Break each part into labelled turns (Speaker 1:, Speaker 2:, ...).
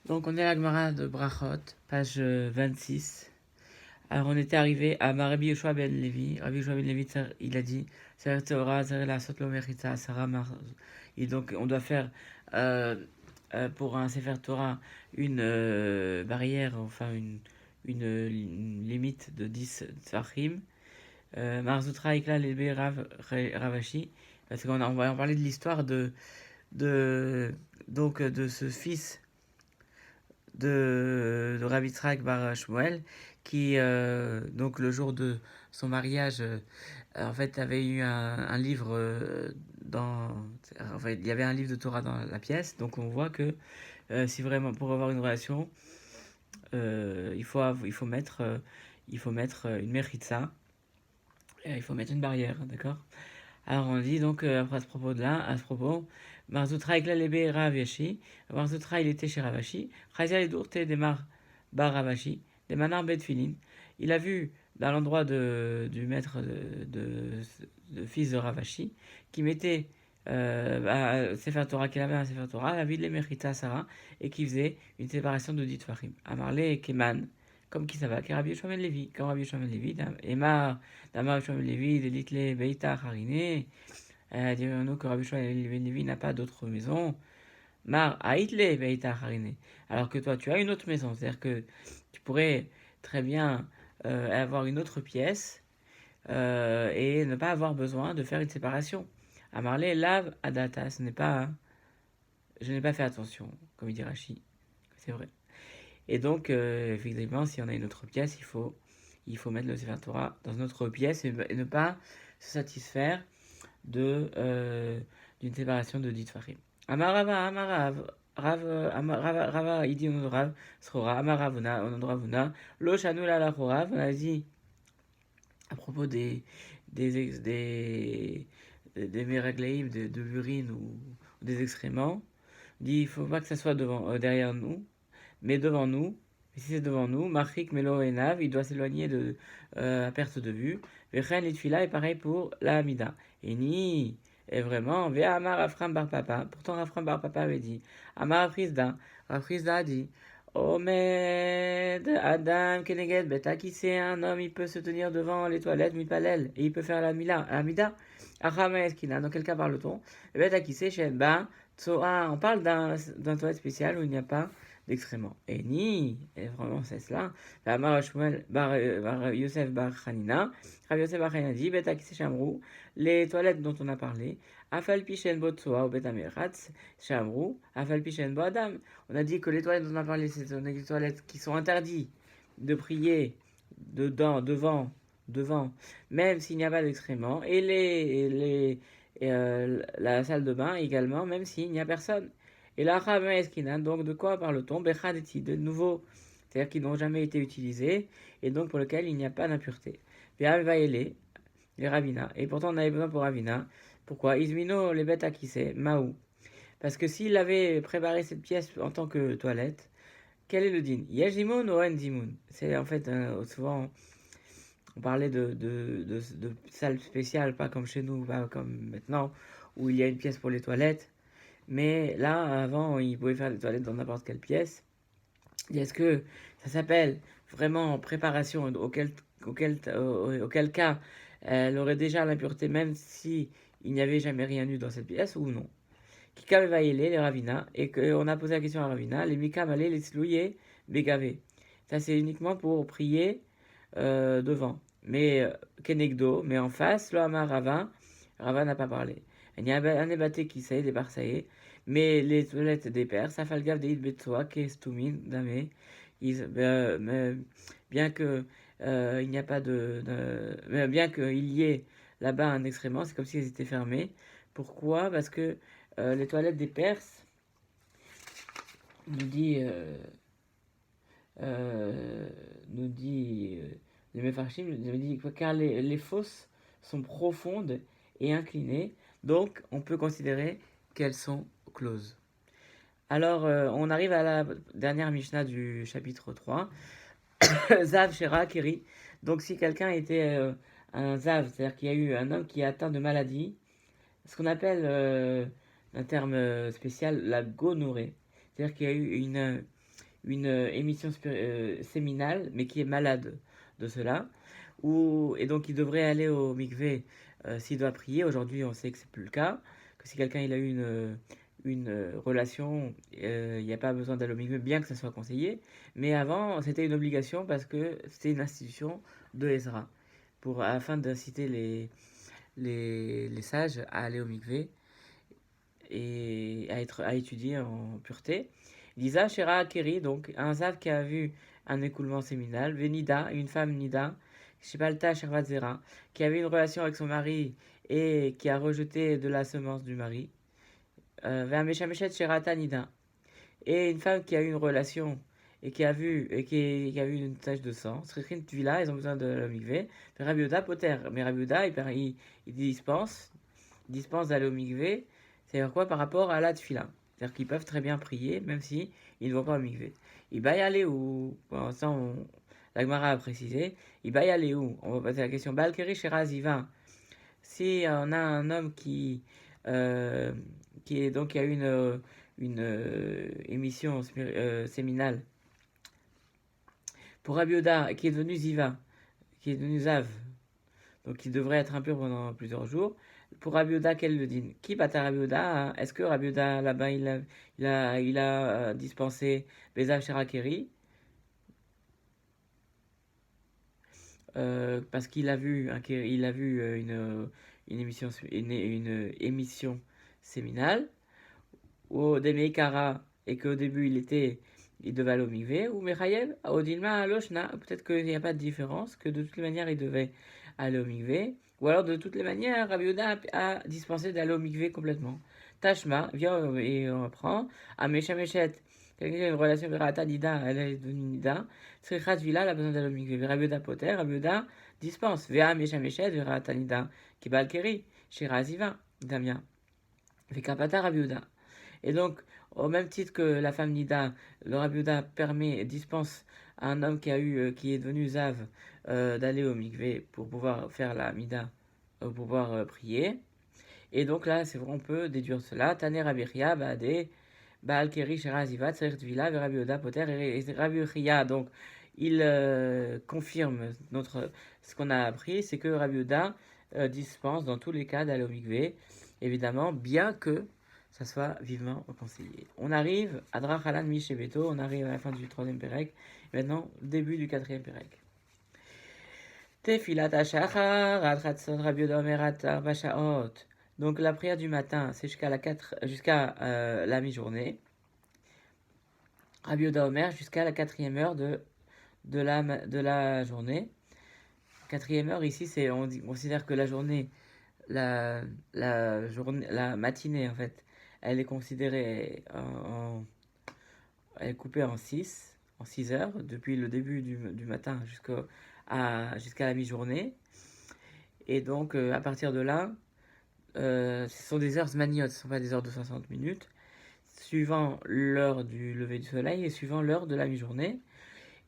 Speaker 1: Donc on est à la Gemara de Brachot, page 26. Alors on était arrivé à Rabbi Yoshua ben Levi. Rabbi Yoshua ben Levi, il a dit, et donc on doit faire pour un Sefer Torah une barrière, enfin une limite de 10 Tzachim. Marzutra Ikla Lebe Ravashi, parce qu'on va en parler de l'histoire de, de ce fils de Rabbi Yitzhak bar Shmuel, qui, donc le jour de son mariage, en fait, avait eu un livre en fait, il y avait un livre de Torah dans la pièce, donc on voit que si vraiment, pour avoir une relation, il faut mettre une mechitza, il faut mettre une barrière, d'accord. Alors on dit donc, après à ce propos, Marzoutra Eklalebe Rav Yashi, Marzoutra il était chez Ravashi, Chazia Edourte Demar Bar Ravashi, Demanar Betfilin, il a vu dans l'endroit du maître de fils de Ravashi, qui mettait Sefer Torah, qu'il avait un Sefer Torah, la ville de Mechita Sarah, et qui faisait une séparation de dit Fahim. Amarle et Keman, comme qui ça va, qui Rabbi Yoshua ben Levi, comme Rabbi Yoshua ben Levi, Emar, Damar Yoshua ben Levi, Delitle Beita Harine, dirons-nous que Rabbi Yoshua ben Levi n'a pas d'autre maison. Mar Aitle Beita Harine, alors que toi tu as une autre maison, c'est-à-dire que tu pourrais très bien avoir une autre pièce et ne pas avoir besoin de faire une séparation. Amarle lave adata, ce n'est pas, je n'ai pas fait attention, comme il dit Rashi, c'est vrai. Et donc, effectivement, si on a une autre pièce, il faut mettre le Sefer Torah dans une autre pièce et ne pas se satisfaire d'une séparation de 10 Tfachim. Amarava, Amarav, Rava, il dit au nom de Rav, Srora, Amaravuna, au nom de Ravuna, Lo Shanula la Rav, on a dit à propos des méraglaïm, de l'urine ou des excréments, dit il ne faut pas que ça soit derrière nous, mais devant nous. Et si c'est devant nous, Marchik Melo et Nav, il doit s'éloigner à perte de vue. Vechen et Tfila est pareil pour la Hamida. Et ni, et vraiment, Vea Amar Afram Bar Papa. Pourtant, Afram Bar Papa avait dit, Amar Afrizda. Afrizda a dit, Omed Adam Keneged Beta, qui c'est un homme, il peut se tenir devant les toilettes, Mipalel, et il peut faire la Hamida. Achama Eskina, dans quel cas parle-t-on? Beta qui c'est, Shenba, Tsoa, on parle d'un toilette spécial où il n'y a pas d'excréments. Et ni, et vraiment c'est cela, la Mar Shmuel bar Yosef bar Hanina, Rav Yosef bar Hanina dit, Beta qui c'est Shamrou, les toilettes dont on a parlé, Afal Pishen Botsoa ou Beta Meratz, Shamrou, Afal Pishen Bo Adam. On a dit que les toilettes dont on a parlé, ce sont des toilettes qui sont interdites de prier devant, même s'il n'y a pas d'excréments, et la salle de bain également, même s'il n'y a personne. Et la Esquinan, donc de quoi parle-t-on? Bechadeti, de nouveau, c'est-à-dire qui n'ont jamais été utilisés, et donc pour lequel il n'y a pas d'impureté. Les Ravina, et pourtant on avait besoin pour Ravina. Pourquoi? Ismino, les bêtes à qui c'est? Maou. Parce que s'il avait préparé cette pièce en tant que toilette, quel est le din? Yajimoun ou Enzimoun? C'est en fait souvent on parlait de salle spéciale, pas comme chez nous, pas comme maintenant, où il y a une pièce pour les toilettes. Mais là, avant, ils pouvaient faire des toilettes dans n'importe quelle pièce. Est-ce que ça s'appelle vraiment préparation, auquel cas elle aurait déjà l'impureté, même si il n'y avait jamais rien eu dans cette pièce, ou non? Kika les Ravina, et qu'on a posé la question à Ravina, les Mikam les Slouye, Bégavé. Ça, c'est uniquement pour prier devant. Mais Kenegdo, mais en face, lo Amar Rava n'a pas parlé. Il y a un ébatté qui sait, des Barsaïs, mais les toilettes des pères, ça fait le gaffe des Betsoa, Kestumin, Dame, bien que il n'y a pas bien qu'il y ait là-bas un excrément, c'est comme si elles étaient fermées. Pourquoi? Parce que les toilettes des Perses, nous dit, euh, nous dit le Mefarshim, nous dit car les fosses sont profondes et inclinées, donc on peut considérer qu'elles sont closes. Alors, on arrive à la dernière Mishnah du chapitre 3. Zav, Shera, Kiri. Donc, si quelqu'un était un Zav, c'est-à-dire qu'il y a eu un homme qui est atteint de maladie, ce qu'on appelle un terme spécial la gonorrhée. C'est-à-dire qu'il y a eu une émission séminale, mais qui est malade de cela, et donc il devrait aller au mikvé s'il doit prier. Aujourd'hui, on sait que c'est plus le cas, que si quelqu'un il a eu une relation, il n'y a pas besoin d'aller au mikvé, bien que ça soit conseillé. Mais avant, c'était une obligation parce que c'était une institution de Ezra, afin d'inciter les sages à aller au mikvé et à étudier en pureté. Lisa Shera Akeri, donc un Zav qui a vu un écoulement séminal, Venida, une femme Nida, Shipalta Shervatzera, qui avait une relation avec son mari et qui a rejeté de la semence du mari, Vermeshameshet Sherata Nida, et une femme qui a eu une relation et qui a vu une tache de sang, Srichin Tvila, ils ont besoin de l'omigvé, Rabbi Yehuda Poter, mais Rabbi Yehuda, il dispense d'aller au mikvé, c'est-à-dire quoi par rapport à la tfila. C'est-à-dire qu'ils peuvent très bien prier, même si ils ne vont pas au mikvé. Il va y aller où? Pour l'instant, la Gemara a précisé. Il va y aller où? On va passer à la question. Balkeri Shiraz, il va. Si on a un homme euh, qui a eu une émission séminale pour Rabbi Yehuda, qui est devenu Ziva, qui est devenu Zav, donc il devrait être impur pendant plusieurs jours. Pour Rabbi Yehuda, quel le dit? Qui bata Rabbi Yehuda, hein? Est-ce que Rabbi Yehuda, là-bas, il a dispensé Bezav Sherakeri parce qu'il a vu, il a vu une émission séminale, ou Demeikara, et qu'au début il devait aller au mikvé, ou Mechayev, Odilma, Aloshna, peut-être qu'il n'y a pas de différence, que de toutes les manières il devait aller au mikvé, ou alors de toutes les manières, Rabbi Yehuda a dispensé d'aller au mikvé complètement. Tashma, viens et on apprend, à Meshameshet, quelqu'un qui a une relation avec Rata Nida, elle est devenue Nida, Srichat Vila, elle a besoin d'aller au mikvé, Rabbi Yehuda Poter, Rabbi Yehuda dispense, Vea Meshameshet, Rata Nida, Kibalkeri, Shiraziva, Damien, Vekapata Rabbi Yehuda. Et donc, au même titre que la femme Nida, le Rabbi Yehuda dispense à un homme qui est devenu Zav, d'aller au mikvé pour pouvoir faire la Mida, pour pouvoir prier. Et donc là, c'est vrai, on peut déduire cela. Taner Rabbi Chia, Baade, Baal Keri, Shera Ziva, Tserir Tvila, Rabbi Yehuda, Poter, et Rabbi Chia. Donc, il confirme ce qu'on a appris, c'est que Rabbi Yehuda dispense dans tous les cas d'aller au mikvé, évidemment, bien que ça soit vivement conseillé. On arrive à Drachalan Mishebeto, on arrive à la fin du troisième Pérec, maintenant début du quatrième Pérec. Tefilat Ashachar, Adratson Rabbi Yehuda Omerat Arbashaot. Donc la prière du matin, c'est jusqu'à la mi-journée. Rabbi Yehuda Omer jusqu'à la quatrième heure de la journée. Quatrième heure ici, on considère que la journée, la matinée en fait, elle est considérée elle est coupée en 6 heures, depuis le début du matin jusqu'à la mi-journée. Et donc, à partir de là, ce sont des heures zmaniotes, ce ne sont pas des heures de 60 minutes, suivant l'heure du lever du soleil et suivant l'heure de la mi-journée.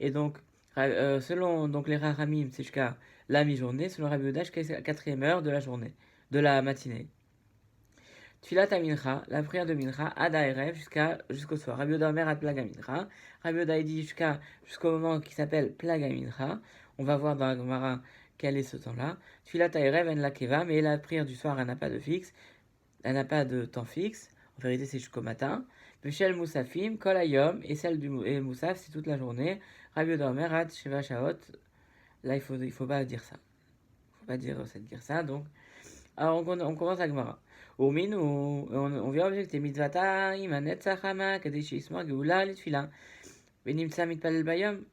Speaker 1: Et donc, selon donc, les Rahamim, c'est jusqu'à la mi-journée, selon Rabbi Yehuda, jusqu'à la quatrième heure de la journée, de la matinée. Tfilat Mincha, la prière de Mincha, Ada Erev, jusqu'au soir. Rabbi Yehuda Omer ad Plaga Mincha. Rabbi Yehuda dit jusqu'au moment qui s'appelle Plaga Mincha. On va voir dans la Gemara quel est ce temps-là. Tfilat Erev en la Keva, mais la prière du soir, elle n'a pas de fixe. Elle n'a pas de temps fixe. En vérité, c'est jusqu'au matin. Michel Moussafim, Kol Hayom, et celle du Moussaf, c'est toute la journée. Rabbi Yehuda Omer ad Sheva Shaot. Là, il faut pas dire ça. Il faut pas dire ça. Donc, alors on commence la Gemara. On vient objecter mitzvata imanet sachama kadesh isma geula litfila benimtsa mitpalel bayom.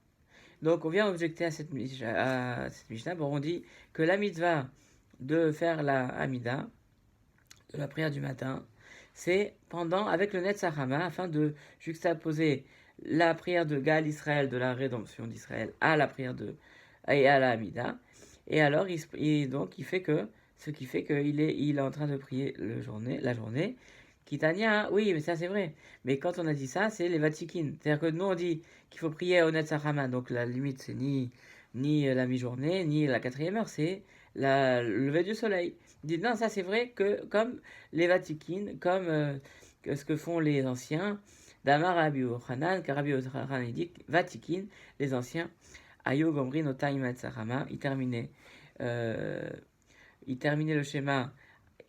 Speaker 1: Donc on vient objecter à cette Mishnah. Bon, on dit que la mitzvah de faire la Hamida, de la prière du matin, c'est avec le Netzachama, afin de juxtaposer la prière de Gal Israël, de la rédemption d'Israël, à la prière et à la Hamida. Et alors, il fait que ce qui fait qu'il est en train de prier la journée. Kitania, oui, mais ça c'est vrai. Mais quand on a dit ça, c'est les Vatikin. C'est-à-dire que nous on dit qu'il faut prier au Netzachama, donc la limite c'est ni la mi-journée, ni la quatrième heure, c'est le lever du soleil. Il dit non, ça c'est vrai que comme les Vatikin, comme ce que font les anciens, Damar Rabbi Yochanan, car Rabbi Yochanan dit Vatikin, les anciens, Ayo Gomri Notaim Matzahama, ils terminaient le schéma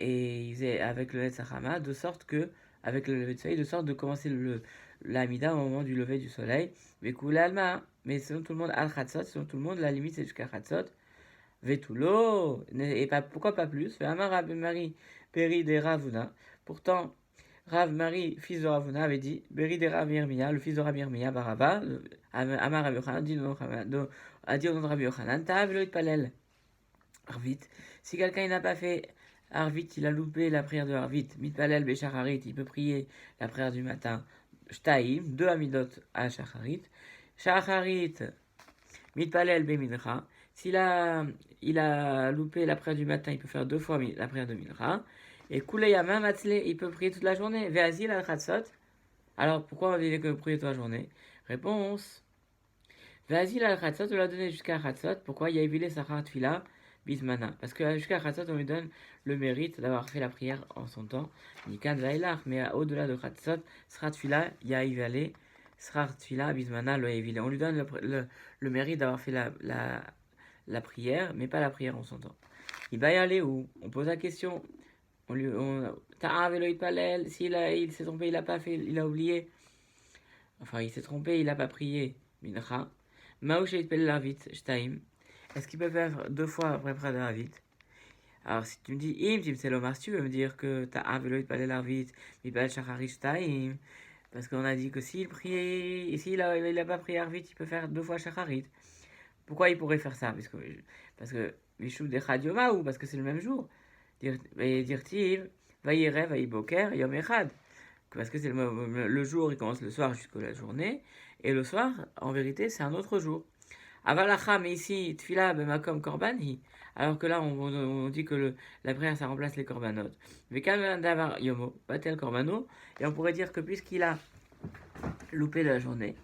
Speaker 1: et ils faisaient avec le Netzachama, de sorte que, avec le lever du soleil, de sorte de commencer l'Amida au moment du lever du soleil. Mais Alma, mais selon tout le monde, Al Khatzot, selon tout le monde, la limite c'est jusqu'à Khatzot. Vetulo, et pas, pourquoi pas plus? Fait Amar Rabbi Marie, Peri de Ravuna. Pourtant, Rav Marie, fils de Ravuna, avait dit Beri de Rav Yirmiya, le fils de Rav Yirmiya, Baraba, Amar Rabbi Yochanan, a dit au nom de Rabbi Yochanan, Ta'av lo itpalel. Arvit. Si quelqu'un n'a pas fait Arvit, il a loupé la prière de Arvit. Mitpalel Beshacharit, il peut prier la prière du matin. Shtaim, 2 Amidot à Shacharit. Shacharit, Mitpalel Bemincha. S'il il a loupé la prière du matin, il peut faire 2 fois la prière de Mincha. Et Kuleyama Matzle, il peut prier toute la journée. Veazil al Khatsot. Alors pourquoi on dit que prier toute la journée? Réponse. Veazil al Khatsot, on l'a donné jusqu'à Khatsot. Pourquoi? Il y a évité Sachar Tfila Bismana. Parce que jusqu'à Khatsot, on lui donne le mérite d'avoir fait la prière en son temps. Nikan Vailach. Mais au-delà de Khatsot, Sachar Tfila, il y a évalé. Sachar Tfila Bismana, le évité. On lui donne le mérite d'avoir fait la prière, mais pas la prière en son temps. Il va y aller où? On pose la question. Ta'av Elohit Palel, il s'est trompé, il a pas fait, il a oublié. Enfin, il s'est trompé, il a pas prié. Mincha. Maouchet Pelel Arvit, Shtaim. Est-ce qu'il peut faire 2 fois après prière de Arvit? Alors, si tu me dis Im, Tim Selomar, si tu veux me dire que Ta'av Elohit Palel Arvit, Mipal Shacharit Shtaim. Parce qu'on a dit que s'il priait, s'il a pas prié Arvit, il peut faire 2 fois Shacharit. Pourquoi il pourrait faire ça? Parce que Mishou de Chadioma, ou parce que c'est le même jour. Dirtiv, Vaïre, Vaïboker, Yom Echad. Parce que c'est le jour, il commence le soir jusqu'à la journée. Et le soir, en vérité, c'est un autre jour. Avalacha, mais ici, Tfila, Bemakom, Korbanhi. Alors que là, on dit que la prière, ça remplace les korbanot. Vekam Davar Yomo, Batel Korbano. Et on pourrait dire que puisqu'il a loupé la journée,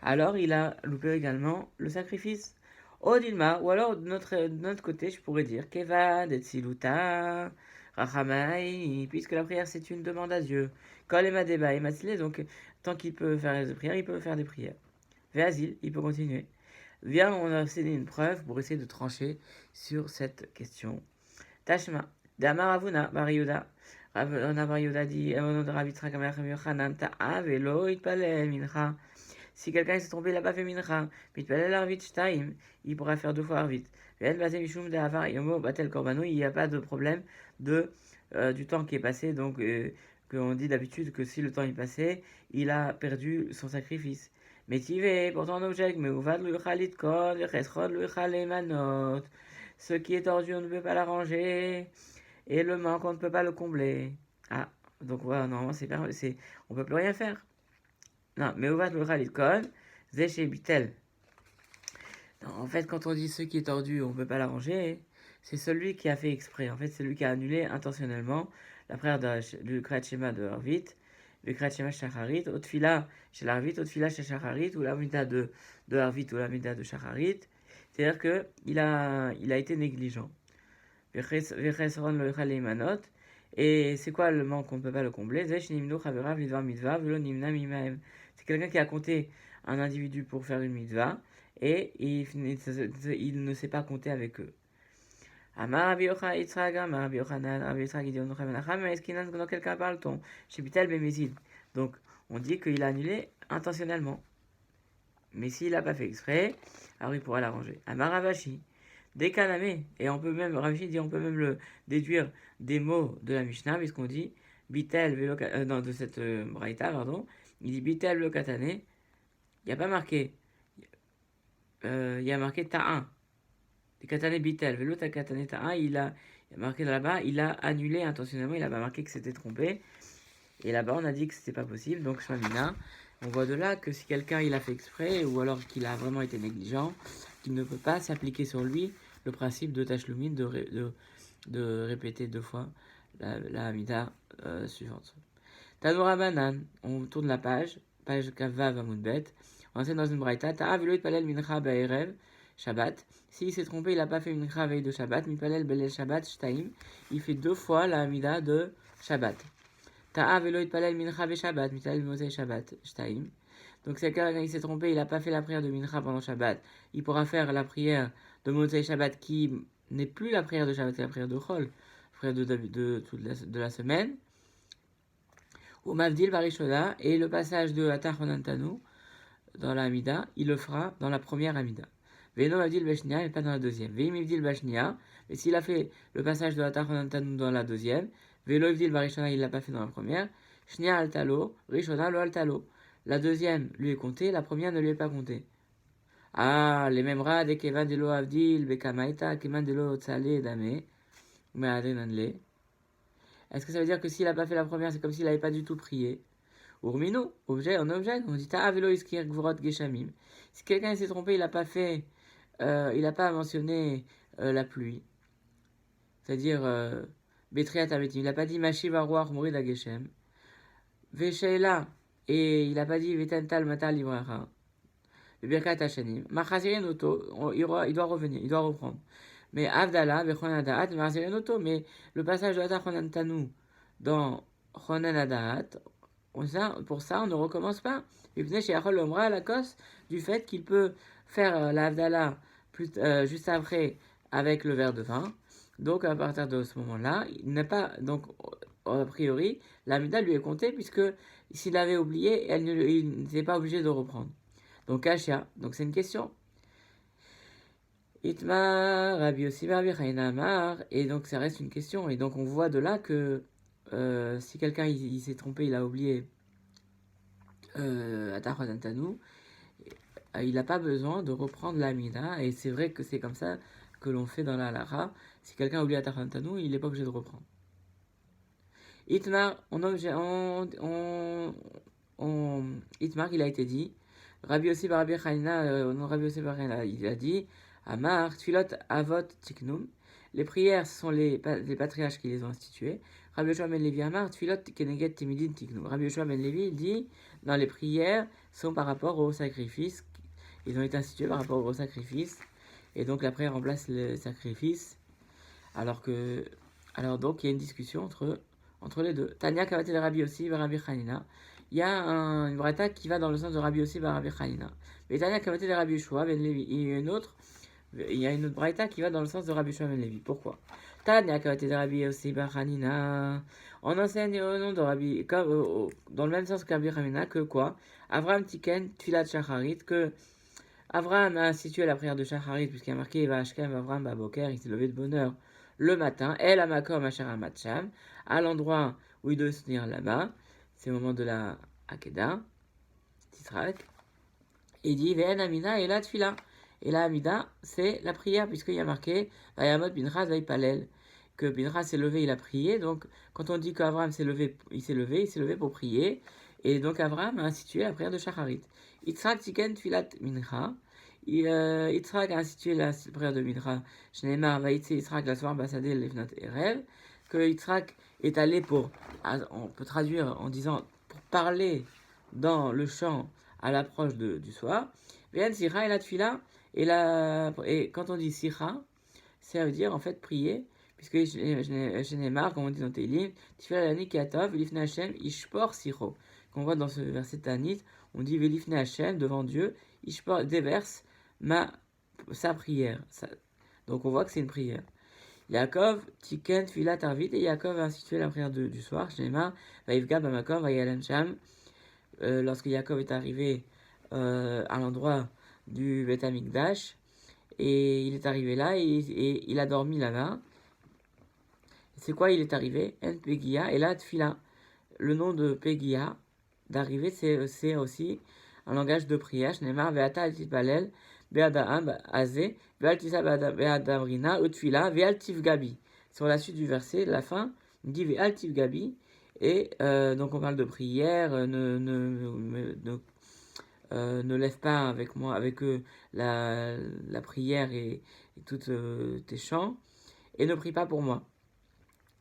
Speaker 1: alors il a loupé également le sacrifice. Odilma, ou alors de notre côté, je pourrais dire Kevad, Etsiluta, Rachamai, puisque la prière c'est une demande à Dieu. Kolema Deba et Matzile, donc tant qu'il peut faire des prières, il peut faire des prières. Véazil, il peut continuer. Viens, on a cédé une preuve pour essayer de trancher sur cette question. Tashma, Damar Avuna, Bariyuda. Ravuna Bariyuda dit, au nom de Ravitra Kamer Yochanan, Ta'av, Elo, Itpalel, Mincha. Si quelqu'un s'est trompé, il n'a pas fait mincha. Mitpalel arvit shtaim, il pourra faire 2 fois arvit. Il n'y a pas de problème du temps qui est passé. Donc, qu'on dit d'habitude que si le temps est passé, il a perdu son sacrifice. Mais Tivé, pourtant on objecte, mais Uvad Luchalit Kod, Chesrod Luchalemanot. Ce qui est tordu, on ne peut pas l'arranger. Et le manque, on ne peut pas le combler. Ah, donc voilà, normalement, on ne peut plus rien faire. Non, mais Uvat Luchalit Kod, Zéché Bitel. En fait, quand on dit ce qui est tordu, on ne peut pas l'arranger, c'est celui qui a fait exprès. En fait, c'est celui qui a annulé intentionnellement la prière du Kriyat Shema de Harvit, le Kriyat Shema Shacharit, au Tfila chez l'Harvit, au Tfila chez Shacharit, ou la Mida de Harvit, ou la Mida de Shacharit. C'est-à-dire qu'il a été négligent. Et c'est quoi le manque qu'on ne peut pas le combler? C'est quelqu'un qui a compté un individu pour faire une mitzvah et il ne sait pas compter avec eux. Amar Rabbi Yochanan, Rabbi Yochanan, Rabbi Yitzhak, il dit est-ce qu'il y a dans quelqu'un parle-t-on chez Bitel Bémézid. Donc on dit qu'il a annulé intentionnellement. Mais s'il n'a pas fait exprès, alors il pourra l'arranger. Amar Ravashi, Dekaname, et on peut même, Ravashi dit, on peut même le déduire des mots de la Mishnah, puisqu'on dit Bitel, de cette braïta, pardon, il dit Bitel le katane, il n'y a pas marqué, il y a marqué ta'un. Katane Bitel, vélo ta katane ta'un, il a marqué là-bas, il a annulé intentionnellement, il n'a pas marqué que c'était trompé. Et là-bas, on a dit que c'était pas possible, donc Shmamina. On voit de là que si quelqu'un il a fait exprès, ou alors qu'il a vraiment été négligent, qu'il ne peut pas s'appliquer sur lui le principe de Tashlumin de répéter 2 fois la Hamida suivante. Tanoura Banan, on tourne la page Kavav Amoudbet. On enseigne dans une braïta, Ta'av Elohit Palel Mincha Ba'erev Shabbat. S'il s'est trompé, il n'a pas fait Mincha veille de Shabbat, Mipalel Belel Shabbat Shtaim. Il fait 2 fois la Hamida de Shabbat. Ta'a velo itpalel mincha beshabbat, mitalel mosei shabbat, shtaim. Donc c'est quand il s'est trompé, il n'a pas fait la prière de mincha pendant Shabbat. Il pourra faire la prière de mosei Shabbat qui n'est plus la prière de Shabbat, c'est la prière de Chol, la prière de la semaine. Ou Mavdil Barishoda, et le passage de Atar Honantanu dans la Amida, il le fera dans la première Amida. Veno Mavdil Bashnia, et pas dans la deuxième. Veim Mavdil Bashnia, et s'il a fait le passage de Atar Honantanu dans la deuxième, Velo Mavdil Barishoda, il ne l'a pas fait dans la première. Shnia Altalo, Rishona lo Altalo. La deuxième lui est comptée, la première ne lui est pas comptée. Ah, les mêmes rats, de Kevan de lo Avdil, Bekamaita, Keman de lo Tzale, Dame, Meadenanle. Est-ce que ça veut dire que s'il n'a pas fait la première, c'est comme s'il n'avait pas du tout prié? Urmino, objet, on dit ta velo iskir gvorot geshamim. Si quelqu'un s'est trompé, il n'a pas fait, il n'a pas mentionné la pluie. C'est-à-dire, Betriat Abetim. Il n'a pas dit Mashiv Aruach Morid Ageshem. Vesheila, et il n'a pas dit Vetental Matal Ibracha. Le Birkat Hashanim. Machazirin Oto, il doit revenir, il doit reprendre. Mais Avdallah, Bechonadaat, Machazirin Oto, mais le passage de Atar Chonantanu dans Chonadaat, pour ça, on ne recommence pas. À la cause du fait qu'il peut faire la Avdallah juste après avec le verre de vin. Donc, à partir de ce moment-là, il n'est pas. Donc, a priori, l'Amida lui est comptée puisque s'il avait oublié, il n'était pas obligé de reprendre. Donc, Ashia. Donc, c'est une question. Itmar, Rabbi Yossi, Rabbi Chainamar. Et donc, ça reste une question. Et donc, on voit de là que si quelqu'un il s'est trompé, il a oublié Atar Honantanu, il n'a pas besoin de reprendre l'Amida. Et c'est vrai que c'est comme ça que l'on fait dans la Lara. Si quelqu'un oublie Atar Honantanu, il n'est pas obligé de reprendre. Itmar, Itmar, il a été dit. Rabbi Yossi bar Rabbi Chanina, Rabbi Yossi bar Chanina, il a dit Amar, Tfilot, Avot, Tiknum. Les prières, ce sont les patriarches qui les ont instituées. Rabbi Yoshua ben Levi Amar, Tfilot, Keneget, Timidin, Tiknum. Rabbi Yoshua ben Levi, il dit dans les prières sont par rapport au sacrifice. Ils ont été institués par rapport au sacrifice. Et donc la prière remplace le sacrifice. Alors donc il y a une discussion entre les deux. Tanya Kavate de Rabbi Yossi bar Rabbi Chanina. Il y a une braïta qui va dans le sens de Rabbi Yossi bar Rabbi Chanina. Mais Tanya Kavate de Rabbi Yoshua ben Levi. Il y a une autre braïta qui va dans le sens de Rabbi Yoshua ben Levi. Pourquoi? Tanya Kavate de Rabbi Yossi bar Chanina. On enseigne au nom de Rabbi, dans le même sens que Rabbi Chanina, que quoi? Avraham Tiken Tfilat Shacharit, que Avraham a institué la prière de Shacharit, puisqu'il y a marqué Vashkem Avraham Baboker, il s'est levé de bonne heure le matin, El Amakom Asher Matcham, à l'endroit où il devait se tenir là-bas, c'est le moment de la Hakeda, Titrak, il dit Ve'en Amina et la Tfila. Et la Amida, c'est la prière, puisqu'il y a marqué Vayamot Binchas Vaipalel, que Binchas s'est levé, il a prié. Donc, quand on dit qu'Avraham s'est levé, il s'est levé pour prier. Et donc, Avraham a institué la prière de Shacharit. Yitzhak Tiken Tfilat Mincha. Yitzhak a institué la prière de Mincha. Shneimar Vaïtse Yitzhak la soir Basadeh Levnat Erev. Que Yitzhak est allé on peut traduire en disant, pour parler dans le champ à l'approche du soir. Ve'en Sira et la Tfila. Et quand on dit Sira, ça veut dire en fait prier, puisque je n'ai marre, comme on dit dans Teilim, Tfila Lani Kiatov, Velifne Hashem, Ishpor Siro. Qu'on voit dans ce verset Tanit, on dit Velifne Hashem, devant Dieu, Ishpor déverse sa prière. Donc on voit que c'est une prière. Yaakov, Tiken, Tfila Tarvit, et Yaakov a institué la prière du soir, je n'ai marre, Vaivga Bamakom, Vayalan Sham. Lorsque Yaakov est arrivé à l'endroit du Beth Amikdash, et il est arrivé là, et il a dormi là-bas. C'est quoi il est arrivé? En Pegia, et là Tfila. Le nom de Pegia, d'arriver, c'est aussi un langage de prière. Shneimar ve'ata al titbalel be'adam azeh ve'al tisa be'adamrina utfila ve'al tivgabi. Sur la suite du verset, la fin, il dit ve'al tivgabi. Et donc on parle de prière, ne lève pas avec moi, avec eux, la prière et toutes tes chants, et ne prie pas pour moi.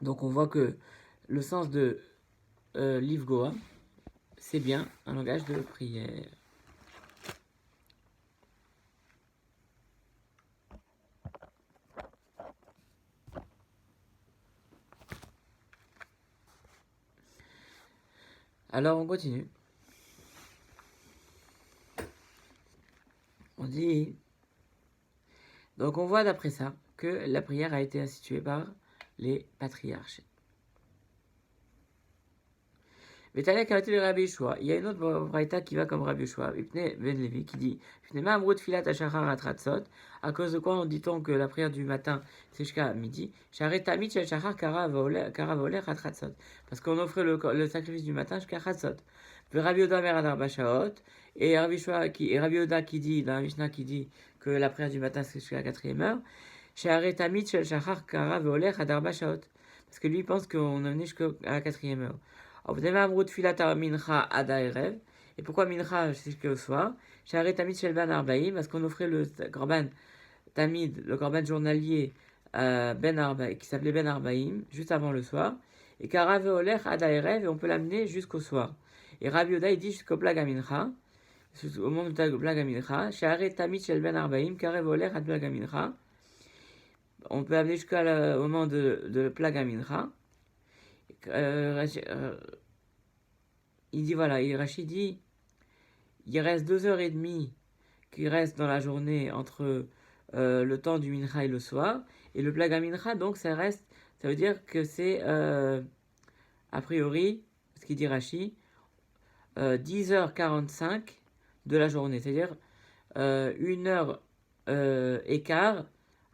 Speaker 1: Donc on voit que le sens de Livgoa, c'est bien un langage de prière. Alors on continue. On dit, donc on voit d'après ça que la prière a été instituée par les patriarches. Mais il y a une autre braïta qui va comme Rabbi Yeshua, Ben Levi, qui dit à cause de quoi on dit-on que la prière du matin c'est jusqu'à midi? Parce qu'on offrait le sacrifice du matin jusqu'à Chatzot. Rabbi Oda Mer Adar Bashaot, et Rabbi Oda qui dit, dans la Mishnah qui dit que la prière du matin c'est jusqu'à la 4e heure, parce que lui pense qu'on a amené jusqu'à la 4e heure. Et pourquoi mincha c'est jusqu'au soir? Parce qu'on offrait le korban tamid, le korban journalier qui s'appelait ben arbaim, juste avant le soir. Et karav olech adaerev, et on peut l'amener jusqu'au soir. Et Rabbi Yoda il dit jusqu'au plaga mincha, au moment de plaga mincha, share tamid shel ben arbaim, karav olech ad plaga mincha. On peut amener jusqu'au moment de plaga mincha. Il dit voilà, Rachid dit, il reste 2h30 qui reste dans la journée entre le temps du mincha et le soir, et le plaga mincha, donc ça veut dire que c'est a priori, ce qu'il dit Rachid, 10h45 de la journée, c'est-à-dire 1h et quart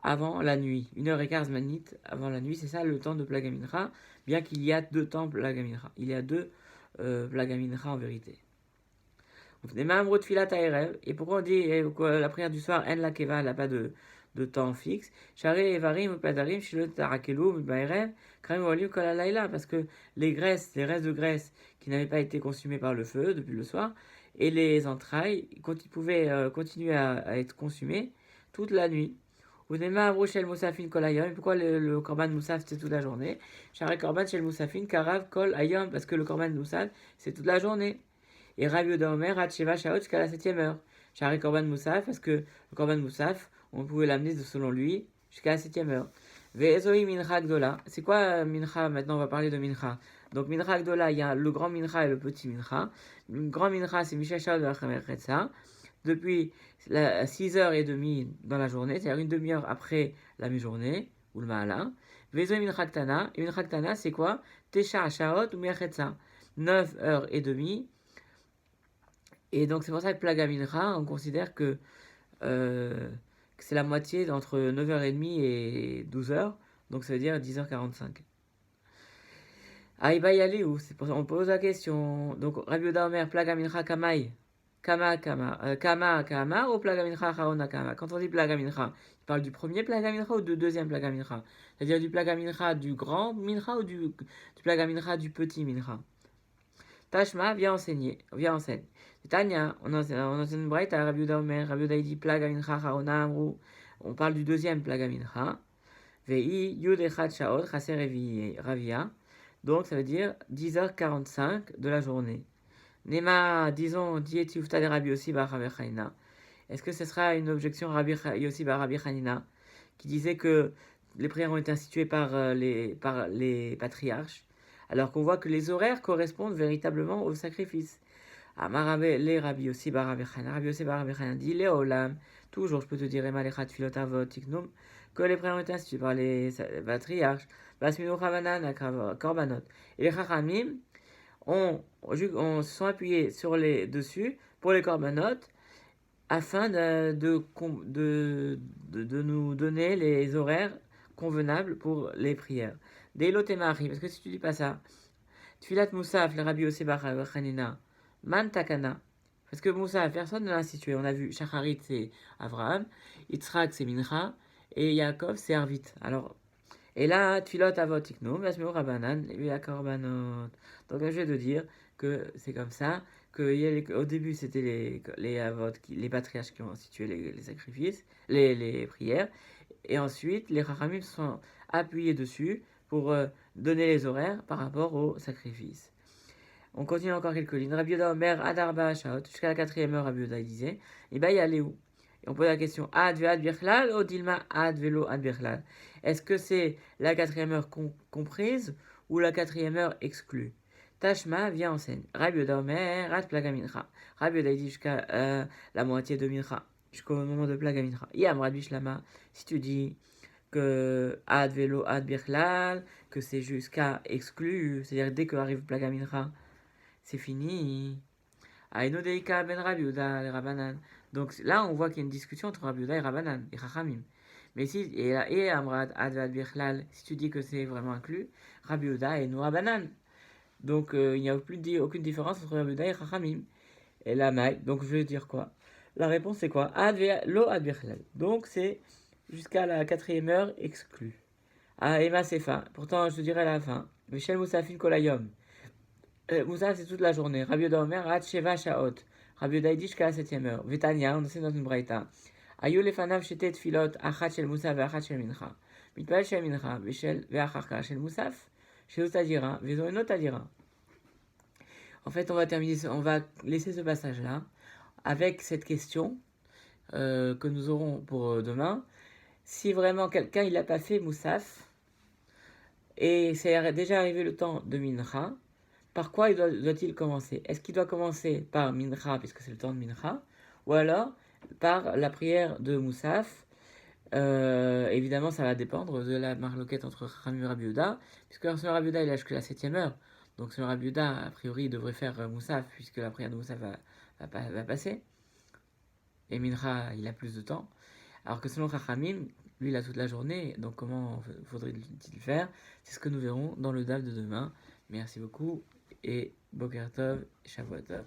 Speaker 1: avant la nuit, 1h et quart zmanit avant la nuit, c'est ça le temps de plaga mincha, bien qu'il y a 2 temps plaga mincha, il y a 2 plaga mincha en vérité. Et pourquoi on dit que la prière du soir, en la keva, elle n'a pas de temps fixe? Parce que les restes de graisse qui n'avaient pas été consumés par le feu depuis le soir, et les entrailles pouvaient continuer à être consumées toute la nuit. Pourquoi le korban moussaf c'est toute la journée? Parce que le korban moussaf c'est toute la journée. Et Rabbi Yoda Omer, Hatsheva Shaot jusqu'à la 7e heure. Shari Korban Moussaf, parce que le Korban Moussaf, on pouvait l'amener selon lui jusqu'à la 7e heure. Ve'ezoi Mincha Gdola. C'est quoi Mincha? Maintenant, on va parler de Mincha. Donc, Mincha Gdola, il y a le grand Mincha et le petit Mincha. Le grand Mincha, c'est Misha Shaot de la Khamer depuis 6h30 dans la journée, c'est-à-dire une demi-heure après la mi-journée, ou le Ma'ala. Ve'ezoi Mincha Ktana. Et Mincha Ktana, c'est quoi? Tesha Shaot ou Miachetza. 9h30. Et donc c'est pour ça que Plaga Mincha, on considère que c'est la moitié entre 9h30 et 12h, donc ça veut dire 10h45. Aïba Yaliou, c'est pour ça on pose la question. Donc Rabbi Yoda Omer, Plaga Mincha Kamai, Kama ou Plaga Mincha Chaona Kama. Quand on dit Plaga Mincha, il parle du premier Plaga Mincha ou du deuxième Plaga Mincha? C'est-à-dire du Plaga Mincha du grand Mincha ou du Plaga Mincha du petit Mincha? Tashma, viens enseigner. Tania, on enseigne une braïta à Rabbi Yehuda Omer. Rabbi Yehuda dit plaga mincha chaona amru. On parle du deuxième plaga mincha. Vei yud echad shaot chaser ravia. Donc ça veut dire 10h45 de la journée. Nema, disons, dieti ufta de Rabbi Yossi bar Rabbi Chanina. Est-ce que ce sera une objection Rabbi Yossi bar Rabbi Chanina qui disait que les prières ont été instituées par les patriarches, alors qu'on voit que les horaires correspondent véritablement au sacrifice. Amarabe les Rabbi Yossi bar Rabbi Chanina. Rabbi Yossi bar Rabbi Chanina dit les olam. Toujours, je peux te dire, Emma lechat filot avot tiknum, que les prières ont été instituées par les patriarches. Basminu chavanan korbanot. Et les chachamim on se sont appuyés sur les dessus pour les korbanot afin de nous donner les horaires convenables pour les prières. Deilotemari, parce que si tu dis pas ça, Tfilat Moussaf, le Rabbi Yossi bar Chanina, Man Takana, parce que Moussaf, personne ne l'a institué. On a vu Shacharit c'est Avraham, Yitzhak c'est Mincha, et Yaakov c'est Arvit. Alors, et là, Tfilot Avot Tiknum, Basmeu Rabanan, et Korbanot. Donc, je vais te dire que c'est comme ça, qu'au début, c'était les Avot, les patriarches qui ont institué les sacrifices, les prières, et ensuite, les Chachamim se sont appuyés dessus pour donner les horaires par rapport aux sacrifices. On continue encore quelques lignes. Rabbi Yoda Omer, Adarba Shaot, jusqu'à la 4e heure, Rabbi Yoda disait, et ben, il y a où? Et on pose la question, Ad ve Ad Birchlal, ou Dilma Ad velo Ad Birchlal? Est-ce que c'est la 4e heure comprise ou la 4e heure exclue? Tashma vient enseigne. Rabbi Yoda Omer, Rat Plaga Mincha. Rabbi Yoda dit jusqu'à la moitié de Mincha, jusqu'au moment de Plaga Mincha. Yam Rabbi Shlama, si tu dis que Ad Velo Ad Birchlal, que c'est jusqu'à exclu, c'est-à-dire dès que arrive Plaga Mincha, c'est fini. Aïno Deika Ben Rabbi Yoda et Rabbanan. Donc là, on voit qu'il y a une discussion entre Rabbi Yoda et Rabbanan, et Chachamim. Mais si, et Amrad Ad Ad Birchlal, si tu dis que c'est vraiment inclus, Rabbi Yoda et nous Rabbanan. Donc il n'y a aucune différence entre Rabbi Yoda et Chachamim. Et la maille, donc je vais dire quoi? La réponse c'est quoi? Lo ad birchlal. Donc c'est jusqu'à la 4e heure exclue. Ah, Emma Sefa. Pourtant je te dirais à la fin. Michel Moussafin Kolayom. Moussaf c'est toute la journée. Rabbi Yoda Omer Ad Sheva Shaot. Rabbi Yoda dit jusqu'à la 7e heure. Vetania, on enseigne dans une braïta. Ayu lefanav shetet filot achat shel Moussaf ve'achat shel mincha. Mitpal shel mincha ve'acharka shel Moussaf. Shel Tadira ve'zoino Tadira. En fait, on va laisser ce passage-là avec cette question que nous aurons pour demain. Si vraiment quelqu'un il n'a pas fait Moussaf et c'est déjà arrivé le temps de Mincha, par quoi doit-il commencer? Est-ce qu'il doit commencer par Mincha puisque c'est le temps de Mincha, ou alors par la prière de Moussaf? Évidemment, ça va dépendre de la marloquette entre Chachamim et Rabbi Yehuda, puisque selon Rabbi Yehuda, il a jusqu'à la 7e heure. Donc selon Rabbi Yehuda, a priori, il devrait faire Moussaf, puisque la prière de Moussaf va passer. Et Mincha, il a plus de temps. Alors que selon Chachamim, lui, il a toute la journée. Donc comment faudrait-il faire? C'est ce que nous verrons dans le DAF de demain. Merci beaucoup et Boker Tov, Shavuot Tov.